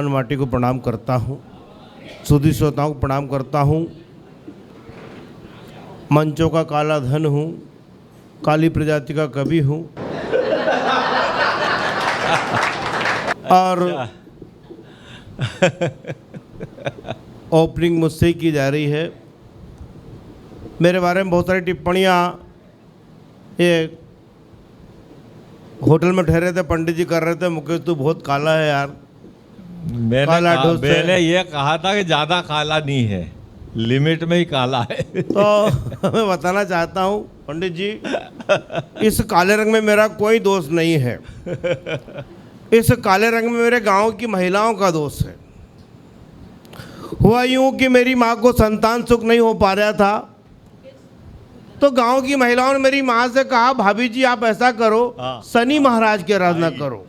माटी को प्रणाम करता हूँ, सुधी श्रोताओं को प्रणाम करता हूँ। मंचों का काला धन हूँ, काली प्रजाति का कवि हूँ। और ओपनिंग मुझसे ही की जा रही है। मेरे बारे में बहुत सारी टिप्पणियाँ ये होटल में ठहरे थे, पंडित जी कर रहे थे, मुकेश तू बहुत काला है यार। मैंने ये कहा था कि ज़्यादा काला नहीं है, लिमिट में ही काला है। तो मैं बताना चाहता हूँ पंडित जी, इस काले रंग में मेरा कोई दोष नहीं है। इस काले रंग में मेरे गांव की महिलाओं का दोष है। हुआ यूं कि मेरी माँ को संतान सुख नहीं हो पा रहा था, तो गांव की महिलाओं ने मेरी माँ से कहा, भाभी जी आप ऐसा करो, शनि महाराज की आराधना करो।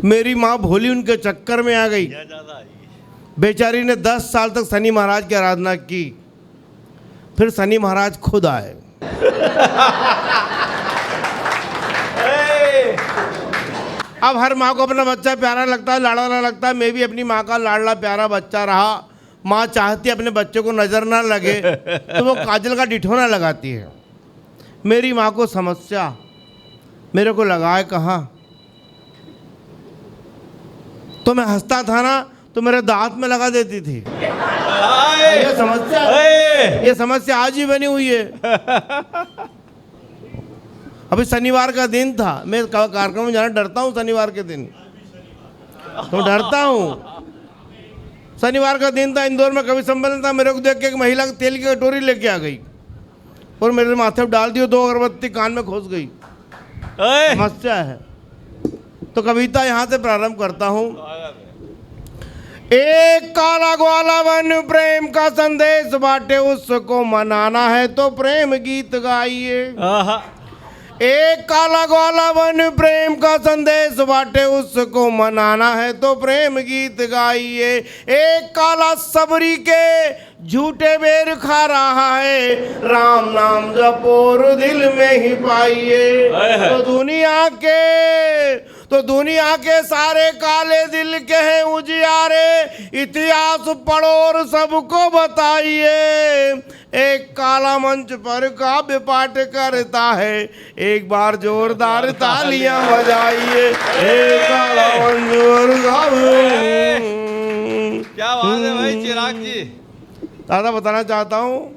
मेरी माँ भोली उनके चक्कर में आ गई। बेचारी ने 10 साल तक शनि महाराज की आराधना की। फिर शनि महाराज खुद आए। अब हर माँ को अपना बच्चा प्यारा लगता है, लाडला लगता है। मैं भी अपनी माँ का लाडला प्यारा बच्चा रहा। माँ चाहती है अपने बच्चे को नजर ना लगे तो वो काजल का डिठोना लगाती है। मेरी माँ को समस्या, मेरे को लगाए कहाँ, तो मैं हंसता था ना तो मेरे दांत में लगा देती थी। ये समस्या आज ही बनी हुई है। अभी शनिवार का दिन था, मैं कार्यक्रम में जाना डरता हूँ। शनिवार के दिन तो डरता हूँ। शनिवार का दिन था, इंदौर में कवि सम्मेलन था। मेरे को देख के एक महिला तेल की कटोरी लेके आ गई और मेरे माथे पर डाल दियो, 2 अगरबत्ती कान में घुस गई। समस्या है। तो कविता यहाँ से प्रारंभ करता हूँ। एक काला ग्वाला वन प्रेम का संदेश बांटे, उसको मनाना है तो प्रेम गीत गाइए। एक काला ग्वाला वन प्रेम का संदेश बांटे, उसको मनाना है तो प्रेम गीत गाइए। एक काला सबरी के झूठे बेर खा रहा है, राम नाम जपोर दिल में ही पाइए। तो दुनिया के सारे काले दिल के हैं उजियारे, इतिहास पढ़ो और सबको बताइए। एक काला मंच पर काव्य पाठ करता है, एक बार जोरदार तालियां बजाइए। एक काला मंच पर काव्य। क्या बात है भाई चिराग जी। दादा बताना चाहता हूँ,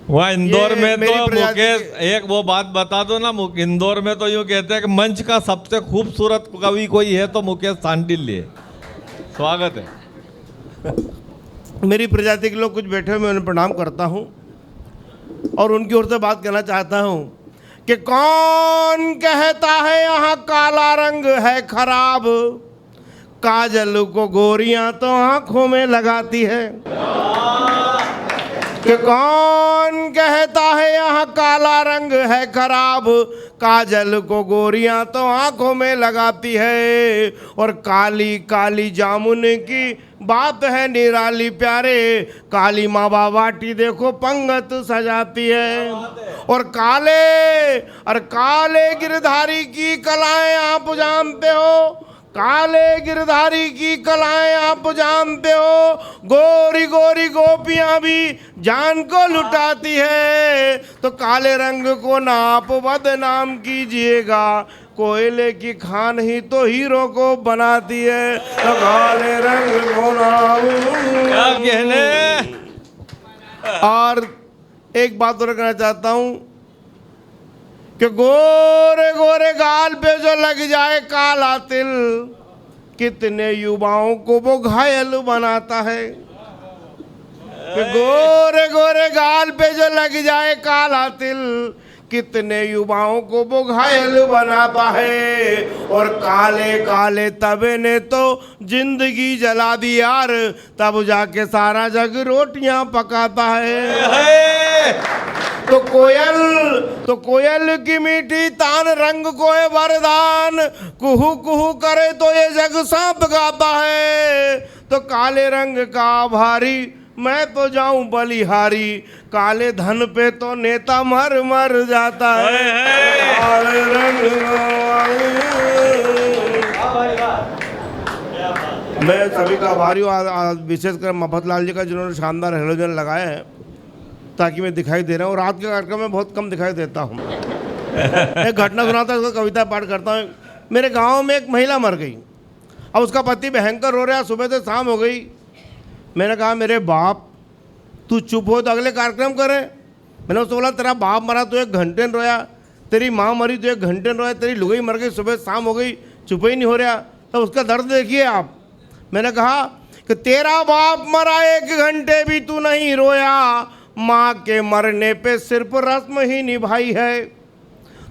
वहाँ इंदौर में तो मुकेश एक वो बात बता दो ना, इंदौर में तो यूँ कहते हैं कि मंच का सबसे खूबसूरत कवि कोई है तो मुकेश सांडिल्य है। स्वागत है। मेरी प्रजाति के लोग कुछ बैठे हुए, मैं उन्हें प्रणाम करता हूँ और उनकी ओर से बात कहना चाहता हूँ कि कौन कहता है यहाँ काला रंग है खराब, काजल को गोरियां तो आंखों में लगाती है। कि कौन कहता है यहाँ काला रंग है खराब, काजल को गोरियां तो आंखों में लगाती है। और काली काली जामुन की बात है निराली प्यारे, काली माँ बाटी देखो पंगत सजाती है। और काले गिरधारी की कलाएं आप जानते हो, काले गिरधारी की कलाएं आप जानते हो। गोरी गोरी गोपियां भी जान को लुटाती है। तो काले रंग को ना आप बदनाम कीजिएगा, कोयले की खान ही तो हीरो को बनाती है। तो काले रंग को नाम क्या कहने। और एक बात और कहना चाहता हूँ कि गोरे गोरे गाल पे जो लग जाए काला तिल, कितने युवाओं को वो घायल बनाता है। कि गोरे गोरे गाल पे जो लग जाए काला तिल, कितने युवाओं को वो घायल बनाता है। और काले काले तवे ने तो जिंदगी जला दी यार, तब जाके सारा जग रोटियां पकाता है। तो कोयल की मीठी तान रंग को है वरदान, कुहू कुहू करे तो ये जग सांप गाता है। तो काले रंग का भारी मैं तो जाऊं बलिहारी, काले धन पे तो नेता मर मर जाता है। काले रंग मैं सभी का आभारी हूँ, विशेषकर मफतलाल जी का जिन्होंने शानदार हेलोजन लगाए हैं ताकि मैं दिखाई दे रहा हूँ। रात के कार्यक्रम में बहुत कम दिखाई देता हूँ। एक घटना सुनाता हूँ, कविता पाठ करता हूँ। मेरे गांव में एक महिला मर गई। अब उसका पति भयंकर रो रहा, सुबह से शाम हो गई। मैंने कहा मेरे बाप तू चुप हो तो अगले कार्यक्रम करें। मैंने उससे बोला तेरा बाप मरा तो 1 घंटे न रोया, तेरी माँ मरी तो 1 घंटे न रोया, तेरी लुगाई मर गई सुबह शाम हो गई, चुप ही नहीं हो रहा। तो उसका दर्द देखिए आप। मैंने कहा कि तेरा बाप मरा 1 घंटे भी तू नहीं रोया, माँ के मरने पे सिर्फ रस्म ही निभाई है।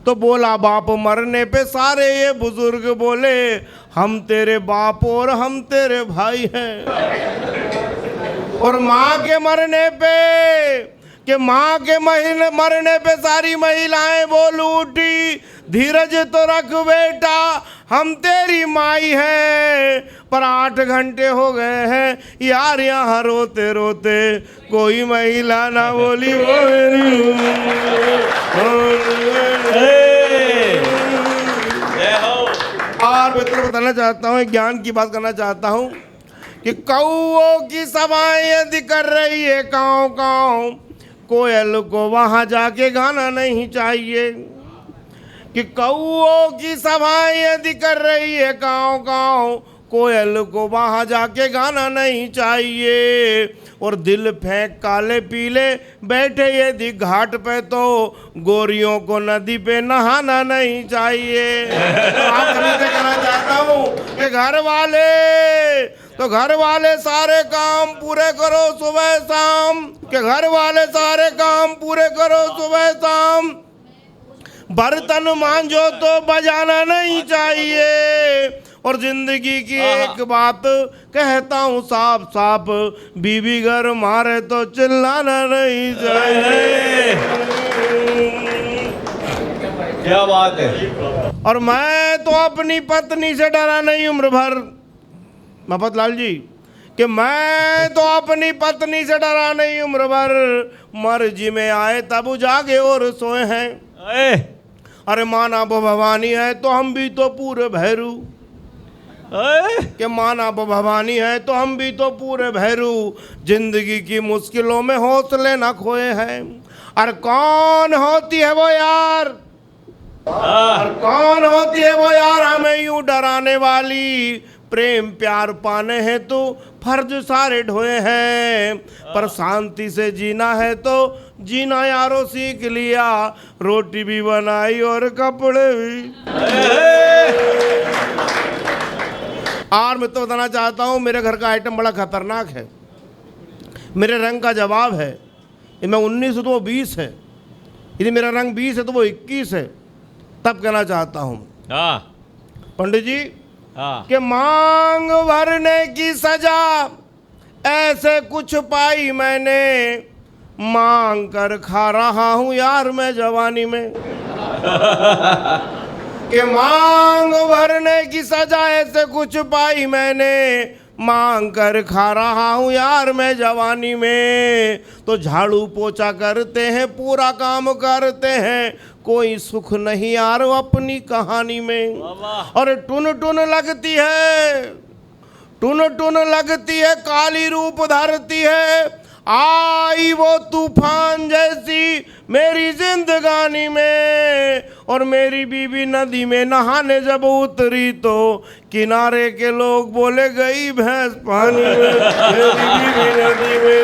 तो बोला बाप मरने पे सारे ये बुजुर्ग बोले हम तेरे बाप और हम तेरे भाई हैं। और माँ के मरने पे कि माँ के मरने पे सारी महिलाएं बोल उठी धीरज तो रख बेटा हम तेरी माई है। पर 8 घंटे हो गए हैं यार यहाँ रोते रोते कोई महिला ना बोली वो मेरी। और मित्र बताना चाहता हूँ, एक ज्ञान की बात करना चाहता हूँ कि कौओं की सभाएं यदि कर रही है काँव काँव, कोयल को वहाँ जाके गाना नहीं चाहिए। कि कौओं की सभाएं यदि कर रही है काँव काँव, कोयल को वहाँ जाके गाना नहीं चाहिए। और दिल फेंक काले पीले बैठे यदि घाट पे तो गोरियों को नदी पे नहाना नहीं चाहिए। तो आप सभी से कहना चाहता हूँ कि घर वाले सारे काम पूरे करो सुबह शाम। कि घर वाले सारे काम पूरे करो सुबह शाम। बर्तन मांजो तो बजाना नहीं चाहिए। और जिंदगी की एक बात कहता हूँ साफ साफ, बीवी घर मारे तो चिल्लाना नहीं चाहिए। क्या बात है। और मैं तो अपनी पत्नी से डरा नहीं उम्र भर, मफतलाल जी, कि मैं तो अपनी पत्नी से डरा नहीं उम्र भर। मर्जी में आए तब जागे और सोए हैं। अरे माना भवानी है तो हम भी तो पूरे भैरू। कि माना भवानी है तो हम भी तो पूरे भैरू। जिंदगी की मुश्किलों में हौसले न खोए हैं। और कौन होती है वो यार, और कौन होती है वो यार हमें यूं डराने वाली। प्रेम प्यार पाने हैं तो फर्ज सारे ढोए हैं। पर शांति से जीना है तो जीना यारों सीख लिया। रोटी भी बनाई और कपड़े भी। और मैं तो बताना चाहता हूँ मेरे घर का आइटम बड़ा खतरनाक है। मेरे रंग का जवाब है। मैं 19 है तो वो 20 है, यदि मेरा रंग 20 है तो वो 21 है। तब कहना चाहता हूँ पंडित जी कि मांग भरने की सजा ऐसे कुछ पाई मैंने, मांग कर खा रहा हूँ यार मैं जवानी में। कि मांग भरने की सजा ऐसे कुछ पाई मैंने, मांग कर खा रहा हूँ यार मैं जवानी में। तो झाड़ू पोछा करते हैं पूरा काम करते हैं, कोई सुख नहीं यार अपनी कहानी में। और टुन टुन लगती है, टुन टुन लगती है काली रूप धरती है। आई वो तूफान जैसी मेरी जिंदगानी में। और मेरी बीवी नदी में नहाने जब उतरी तो किनारे के लोग बोले गई भैंस पानी में। मेरी बीवी नदी में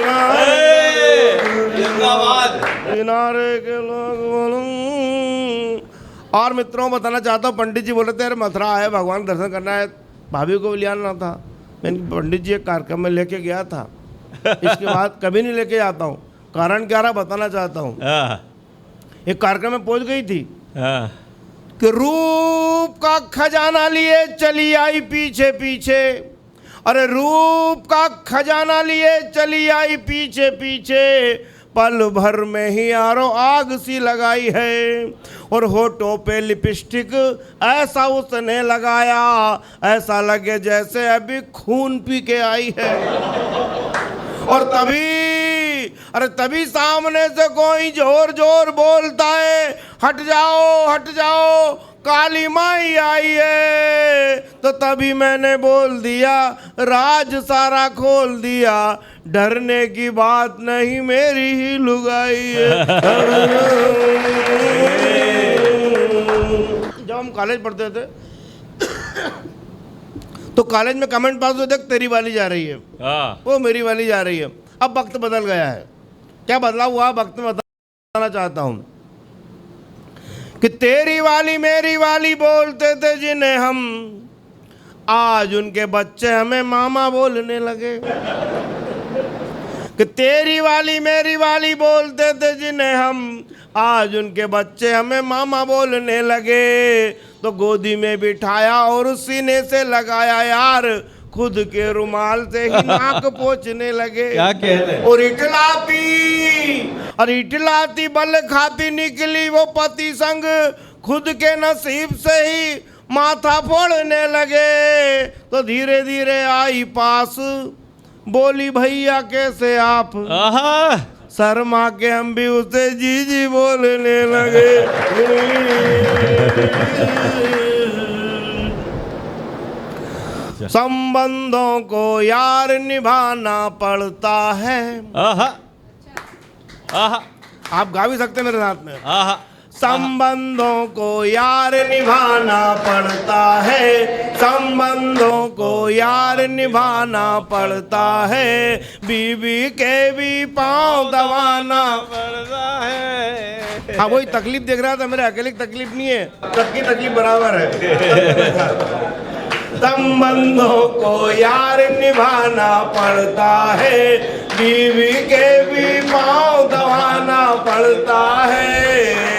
किनारे के लोग बोले। और मित्रों बताना चाहता हूँ, पंडित जी बोले थे यार मथुरा आए भगवान दर्शन करना है, भाभी को भी ले आना था। मैंने पंडित जी एक कार्यक्रम में लेके गया था, इसके बाद कभी नहीं लेके जाता हूँ। कारण क्या रहा बताना चाहता हूँ। एक कार्यक्रम में पहुंच गई थी कि रूप का खजाना लिए चली आई पीछे पीछे। अरे रूप का खजाना लिए चली आई पीछे पीछे। पल भर में ही यारो आग सी लगाई है। और होठों पे लिपस्टिक ऐसा उसने लगाया, ऐसा लगे जैसे अभी खून पी के आई है। और तभी सामने से कोई जोर जोर बोलता है हट जाओ हट जाओ, काली माई आई है। तो तभी मैंने बोल दिया, राज सारा खोल दिया, डरने की बात नहीं मेरी ही लुगाई है। जब हम कॉलेज पढ़ते थे तो कॉलेज में कमेंट पास होते, देख तेरी वाली जा रही है, वो मेरी वाली जा रही है। अब वक्त बदल गया है, क्या बदलाव हुआ वक्त में बताना चाहता हूं कि तेरी वाली मेरी वाली बोलते थे जिन्हें हम, आज उनके बच्चे हमें मामा बोलने लगे। कि तेरी वाली मेरी वाली बोलते थे जिन्हें हम, आज उनके बच्चे हमें मामा बोलने लगे। तो गोदी में बिठाया और सीने से लगाया यार, खुद के रुमाल से ही नाक पोंछने लगे। क्या कह रहे? और इटलाती बल खाती निकली वो पति संग, खुद के नसीब से ही माथा फोड़ने लगे। तो धीरे धीरे आई पास, बोली भैया कैसे आप, शर्मा के हम भी उसे जीजी बोलने लगे। संबंधों को यार निभाना पड़ता है। आप गा भी सकते हैं मेरे साथ में। संबंधों को यार निभाना पड़ता है, संबंधों को यार निभाना पड़ता है, बीवी के भी पांव दबाना पड़ता है। हाँ वही तकलीफ देख रहा था, मेरे अकेले की तकलीफ नहीं है, सबकी तकलीफ बराबर है। संबंधों को यार निभाना पड़ता है, बीवी के भी पांव दबाना पड़ता है।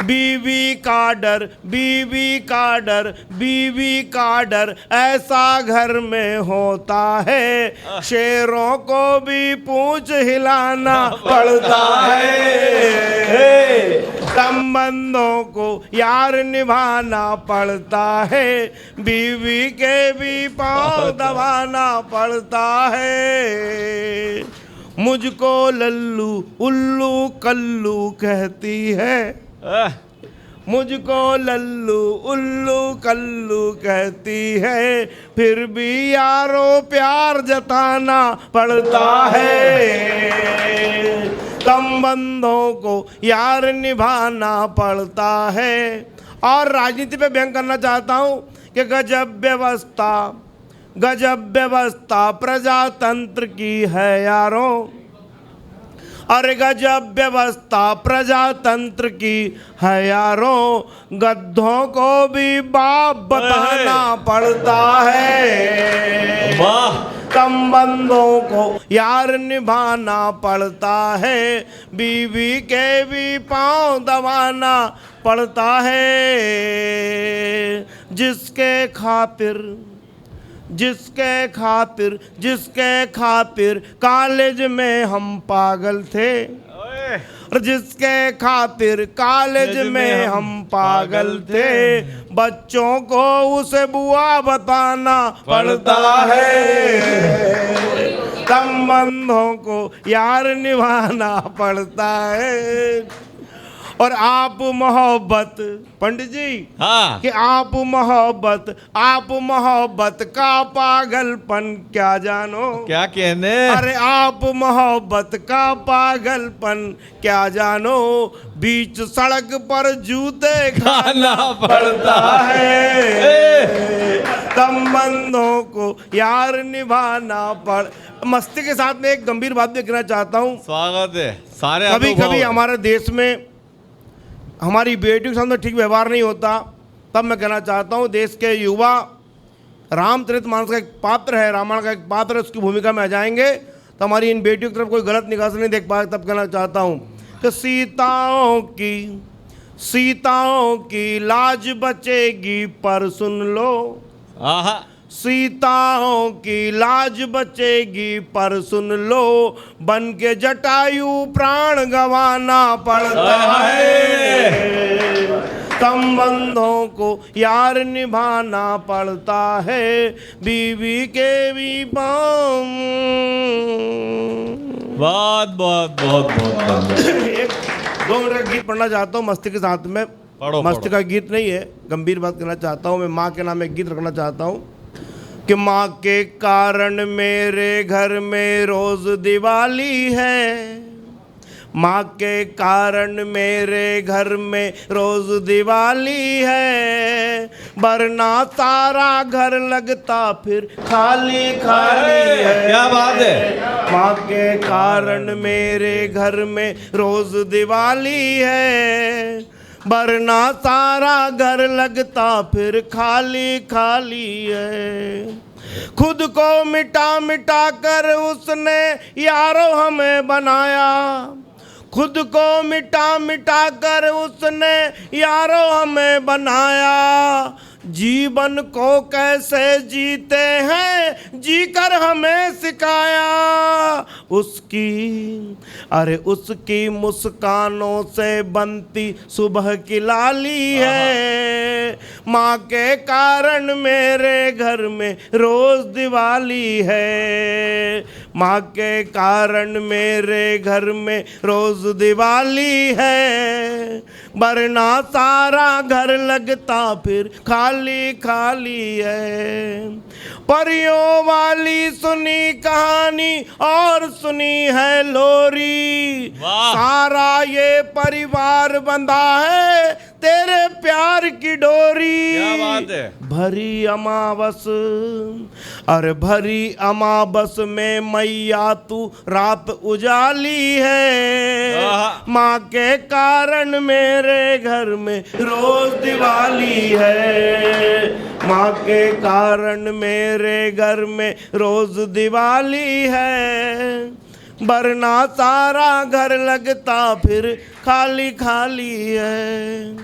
बीवी का डर, बीवी का डर, बीवी का डर ऐसा घर में होता है, शेरों को भी पूंछ हिलाना पड़ता है। संबंधों को यार निभाना पड़ता है, बीवी के भी पांव दबाना पड़ता है। मुझको लल्लू उल्लू कल्लू कहती है, मुझको लल्लू उल्लू कल्लू कहती है, फिर भी यारो प्यार जताना पड़ता है। संबंधों को यार निभाना पड़ता है। और राजनीति पे व्यंग करना चाहता हूं कि गजब व्यवस्था प्रजातंत्र की है यारों। अरे गजब व्यवस्था प्रजातंत्र की है यारों, गद्धों को भी बाप बताना पड़ता है। संबंधों को यार निभाना पड़ता है, बीवी के भी पांव दबाना पड़ता है। जिसके खातिर कॉलेज में हम पागल थे, और जिसके खातिर कॉलेज में हम पागल थे, बच्चों को उसे बुआ बताना पड़ता है। संबंधों को यार निभाना पड़ता है। और आप मोहब्बत पंडित जी, हाँ, कि आप मोहब्बत का पागलपन क्या जानो। क्या कहने? अरे आप मोहब्बत का पागलपन क्या जानो, बीच सड़क पर जूते खाना पड़ता है। संबंधों को यार निभाना पड़। मस्ती के साथ में एक गंभीर बात भी कहना चाहता हूँ। स्वागत है। सारे कभी कभी हमारे देश में हमारी बेटियों के सामने ठीक व्यवहार नहीं होता, तब मैं कहना चाहता हूँ देश के युवा रामचरितमानस का एक पात्र है, रामायण का एक पात्र है, उसकी भूमिका में आ जाएंगे तो हमारी इन बेटियों की तरफ कोई गलत निगाह से नहीं देख पाएगा। तब कहना चाहता हूँ कि सीताओं की लाज बचेगी पर सुन लो, सीताओं की लाज बचेगी पर सुन लो, बन के जटायु प्राण गंवाना पड़ता है। संबंधों को यार निभाना पड़ता है, बीवी के भी पाँव। बहुत बहुत बहुत बहुत एक 2 मिनट का गीत पढ़ना चाहता हूँ मस्ती के साथ में। पढ़ो, मस्त पढ़ो। का गीत नहीं है, गंभीर बात करना चाहता हूँ मैं। माँ के नाम एक गीत रखना चाहता हूँ कि माँ के कारण मेरे घर में रोज दिवाली है, माँ के कारण मेरे घर में रोज दिवाली है, वरना सारा घर लगता फिर खाली खाली है। क्या बात है। माँ के कारण मेरे घर में रोज दिवाली है, वरना सारा घर लगता फिर खाली खाली है। खुद को मिटा मिटा कर उसने यारो हमें बनाया, खुद को मिटा मिटा कर उसने यारो हमें बनाया, जीवन को कैसे जीते हैं जी कर हमें सिखाया। उसकी मुस्कानों से बनती सुबह की लाली है, माँ के कारण मेरे घर में रोज दिवाली है, माँ के कारण मेरे घर में रोज दिवाली है, वरना सारा घर लगता फिर खाली खाली है। परियों वाली सुनी कहानी और सुनी है लोरी, वाह। सारा ये परिवार बंधा है तेरे प्यार की डोरी। क्या बात है। भरी अमावस, अरे भरी अमावस में मैया तू रात उजाली है, आहा। माँ के कारण मेरे घर में रोज दिवाली है, माँ के कारण मेरे घर में रोज दिवाली है, वरना सारा घर लगता फिर खाली खाली है।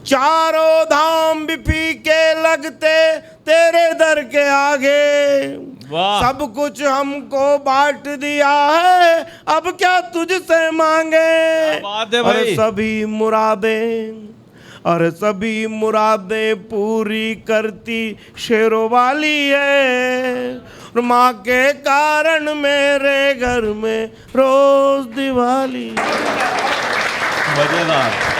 चारों धाम भी फीके लगते तेरे दर के आगे, वाह। सब कुछ हमको बांट दिया है, अब क्या तुझसे मांगे। क्या बात है भाई। और सभी मुरादें पूरी करती शेरों वाली है, और माँ के कारण मेरे घर में रोज दिवाली। मजेदार।